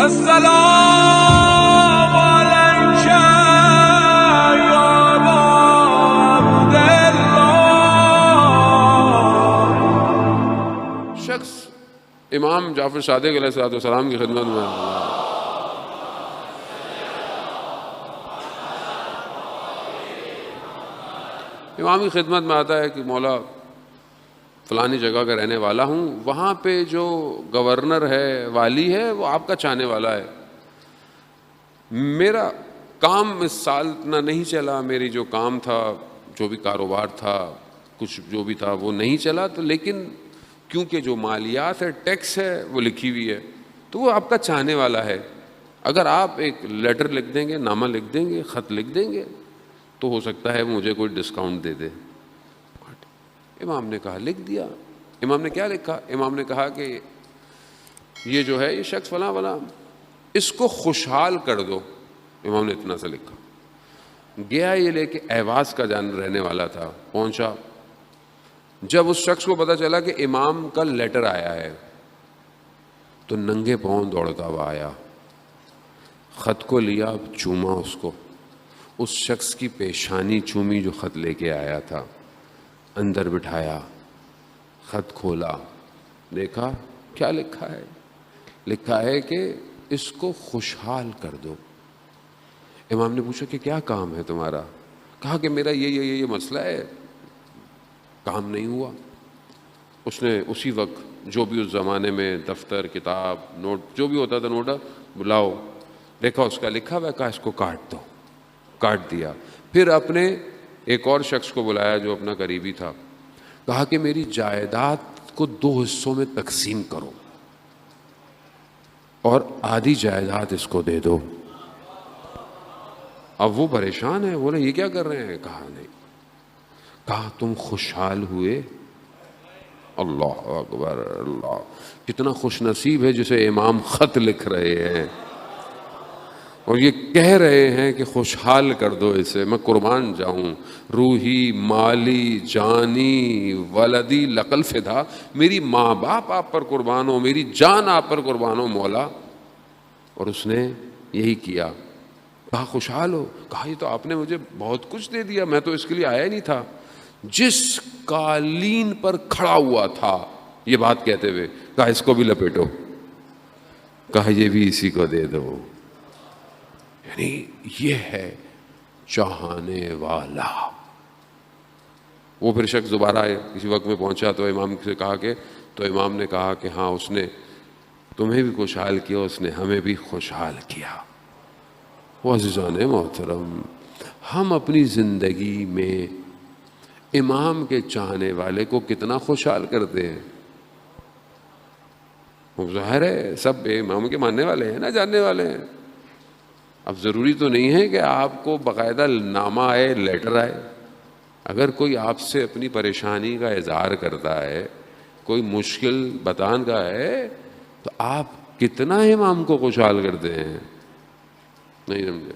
السلام علیک یا ابا عبداللہ. شخص امام جعفر صادق علیہ السلام کی خدمت میں امام کی خدمت میں آتا ہے کہ مولا فلانی جگہ کا رہنے والا ہوں، وہاں پہ جو گورنر ہے، والی ہے، وہ آپ کا چاہنے والا ہے. میرا کام اس سال اتنا نہیں چلا، میری جو کام تھا، جو بھی کاروبار تھا، کچھ جو بھی تھا وہ نہیں چلا، تو لیکن کیونکہ جو مالیات ہے، ٹیکس ہے، وہ لکھی ہوئی ہے، تو وہ آپ کا چاہنے والا ہے. اگر آپ ایک لیٹر لکھ دیں گے، نامہ لکھ دیں گے، خط لکھ دیں گے، تو ہو سکتا ہے مجھے کوئی ڈسکاؤنٹ دے دے. امام نے کہا لکھ دیا. امام نے کیا لکھا؟ امام نے کہا کہ یہ جو ہے یہ شخص فلاں فلاں، اس کو خوشحال کر دو. امام نے اتنا سا لکھا. گیا یہ لے کے ایواز کا جان رہنے والا تھا، پہنچا. جب اس شخص کو پتا چلا کہ امام کا لیٹر آیا ہے تو ننگے پاؤں دوڑتا ہوا آیا، خط کو لیا، چوما اس کو، اس شخص کی پیشانی چومی جو خط لے کے آیا تھا، اندر بٹھایا، خط کھولا، دیکھا کیا لکھا ہے. لکھا ہے کہ اس کو خوشحال کر دو. امام نے پوچھا کہ کیا کام ہے تمہارا؟ کہا کہ میرا یہ مسئلہ ہے، کام نہیں ہوا. اس نے اسی وقت جو بھی اس زمانے میں دفتر، کتاب، نوٹ جو بھی ہوتا تھا، نوٹ بلاؤ، دیکھا اس کا لکھا ہوا، کہا اس کو کاٹ دو. کاٹ دیا. پھر اپنے ایک اور شخص کو بلایا جو اپنا قریبی تھا، کہا کہ میری جائیداد کو 2 حصوں میں تقسیم کرو اور آدھی جائیداد اس کو دے دو. اب وہ پریشان ہے، بولے یہ کیا کر رہے ہیں؟ کہا نہیں. کہا تم خوشحال ہوئے؟ اللہ اکبر. اللہ کتنا خوش نصیب ہے جسے امام خط لکھ رہے ہیں اور یہ کہہ رہے ہیں کہ خوشحال کر دو اسے. میں قربان جاؤں، روحی، مالی، جانی، ولدی لقل فدا، میری ماں باپ آپ پر قربان ہو، میری جان آپ پر قربان ہو مولا. اور اس نے یہی کیا. کہا خوشحال ہو؟ کہا یہ تو آپ نے مجھے بہت کچھ دے دیا، میں تو اس کے لیے آیا ہی نہیں تھا. جس قالین پر کھڑا ہوا تھا یہ بات کہتے ہوئے، کہا اس کو بھی لپیٹو، کہا یہ بھی اسی کو دے دو. یعنی یہ ہے چاہنے والا. وہ پھر شخص دوبارہ آئے، کسی وقت میں پہنچا تو امام سے کہا کہ، تو امام نے کہا کہ ہاں اس نے تمہیں بھی خوشحال کیا، اس نے ہمیں بھی خوشحال کیا. وہ عزیزان محترم، ہم اپنی زندگی میں امام کے چاہنے والے کو کتنا خوشحال کرتے ہیں. ظاہر ہے سب امام کے ماننے والے ہیں نا، جاننے والے ہیں. اب ضروری تو نہیں ہے کہ آپ کو باقاعدہ نامہ آئے، لیٹر آئے. اگر کوئی آپ سے اپنی پریشانی کا اظہار کرتا ہے، کوئی مشکل بتان کا ہے، تو آپ کتنا امام کو خوشحال کرتے ہیں. نہیں سمجھے؟